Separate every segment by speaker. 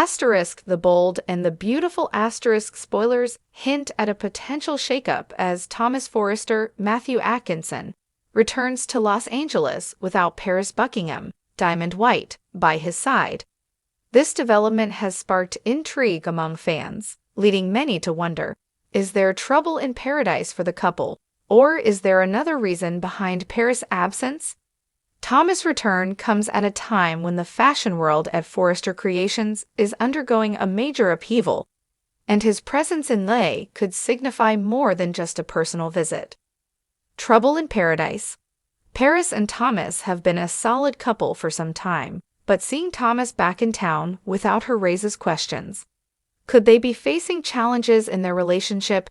Speaker 1: Asterisk the bold and the beautiful asterisk spoilers hint at a potential shakeup as Thomas Forrester Matthew Atkinson returns to Los Angeles without Paris Buckingham, Diamond White, by his side. This development has sparked intrigue among fans, leading many to wonder, is there trouble in paradise for the couple, or is there another reason behind Paris' absence? Thomas' return comes at a time when the fashion world at Forrester Creations is undergoing a major upheaval, and his presence in LA could signify more than just a personal visit. Trouble in paradise. Paris and Thomas have been a solid couple for some time, but seeing Thomas back in town without her raises questions. Could they be facing challenges in their relationship?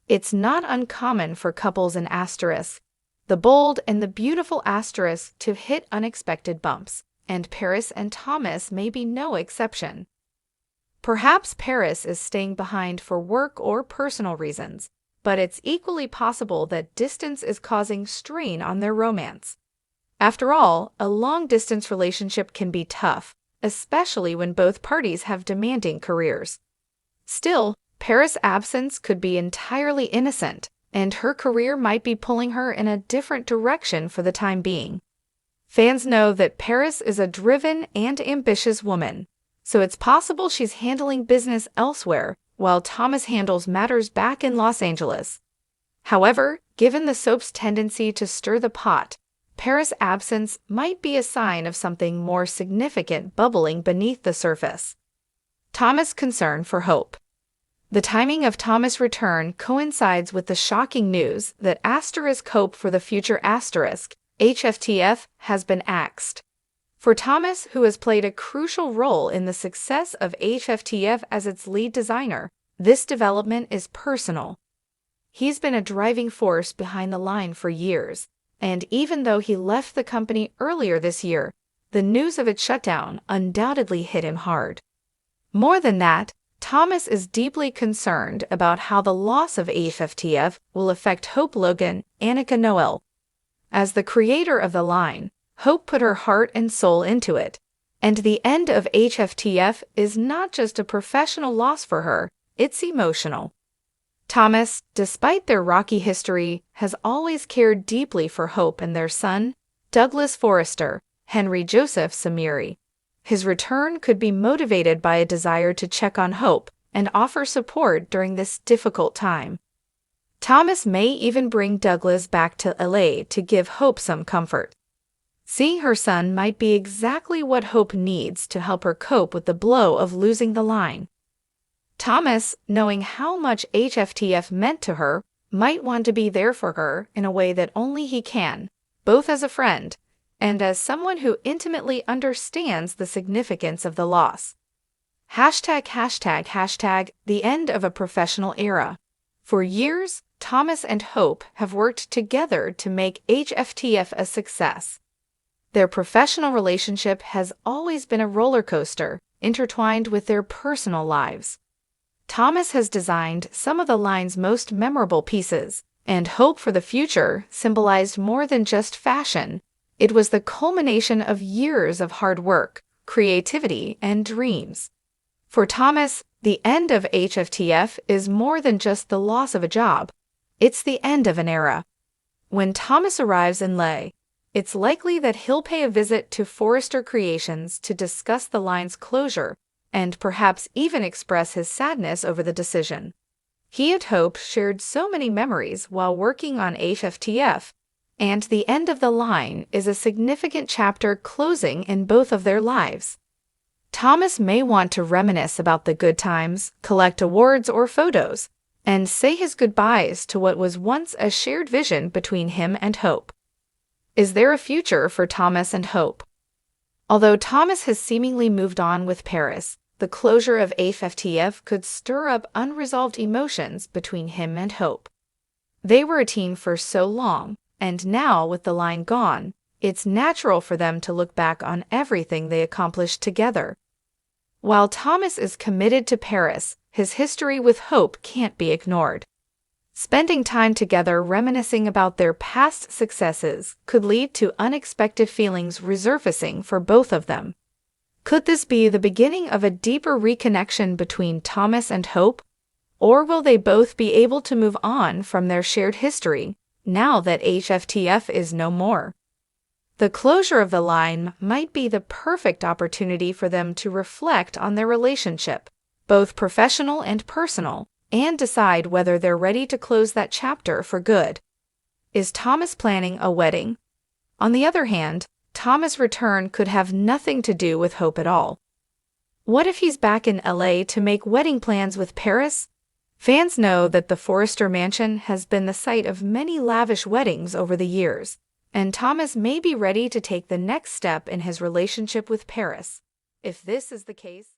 Speaker 1: It's not uncommon for couples in asterisk, the bold and the beautiful asterisk, to hit unexpected bumps, and Paris and Thomas may be no exception. Perhaps Paris is staying behind for work or personal reasons, but it's equally possible that distance is causing strain on their romance. After all, a long-distance relationship can be tough, especially when both parties have demanding careers. Still, Paris' absence could be entirely innocent, and her career might be pulling her in a different direction for the time being. Fans know that Paris is a driven and ambitious woman, so it's possible she's handling business elsewhere while Thomas handles matters back in Los Angeles. However, given the soap's tendency to stir the pot, Paris' absence might be a sign of something more significant bubbling beneath the surface. Thomas' concern for Hope. The timing of Thomas' return coincides with the shocking news that asterisk Hope for the future asterisk, HFTF, has been axed. For Thomas, who has played a crucial role in the success of HFTF as its lead designer, this development is personal. He's been a driving force behind the line for years, and even though he left the company earlier this year, the news of its shutdown undoubtedly hit him hard. More than that, Thomas is deeply concerned about how the loss of HFTF will affect Hope Logan, Annika Noel. As the creator of the line, Hope put her heart and soul into it, and the end of HFTF is not just a professional loss for her, it's emotional. Thomas, despite their rocky history, has always cared deeply for Hope and their son, Douglas Forrester, Henry Joseph Samiri. His return could be motivated by a desire to check on Hope and offer support during this difficult time. Thomas may even bring Douglas back to LA to give Hope some comfort. Seeing her son might be exactly what Hope needs to help her cope with the blow of losing the line. Thomas, knowing how much HFTF meant to her, might want to be there for her in a way that only he can, both as a friend and as someone who intimately understands the significance of the loss. #the end of a professional era. For years, Thomas and Hope have worked together to make HFTF a success. Their professional relationship has always been a roller coaster, intertwined with their personal lives. Thomas has designed some of the line's most memorable pieces, and Hope for the future symbolized more than just fashion. It was the culmination of years of hard work, creativity, and dreams. For Thomas, the end of HFTF is more than just the loss of a job. It's the end of an era. When Thomas arrives in LA, it's likely that he'll pay a visit to Forrester Creations to discuss the line's closure and perhaps even express his sadness over the decision. He and Hope shared so many memories while working on HFTF, and the end of the line is a significant chapter closing in both of their lives. Thomas may want to reminisce about the good times, collect awards or photos, and say his goodbyes to what was once a shared vision between him and Hope. Is there a future for Thomas and Hope? Although Thomas has seemingly moved on with Paris, the closure of HFTF could stir up unresolved emotions between him and Hope. They were a team for so long, and now with the line gone, it's natural for them to look back on everything they accomplished together. While Thomas is committed to Paris, his history with Hope can't be ignored. Spending time together reminiscing about their past successes could lead to unexpected feelings resurfacing for both of them. Could this be the beginning of a deeper reconnection between Thomas and Hope? Or will they both be able to move on from their shared history now that HFTF is no more? The closure of the line might be the perfect opportunity for them to reflect on their relationship, both professional and personal, and decide whether they're ready to close that chapter for good. Is Thomas planning a wedding? On the other hand, Thomas' return could have nothing to do with Hope at all. What if he's back in LA to make wedding plans with Paris? Fans know that the Forrester mansion has been the site of many lavish weddings over the years, and Thomas may be ready to take the next step in his relationship with Paris. If this is the case,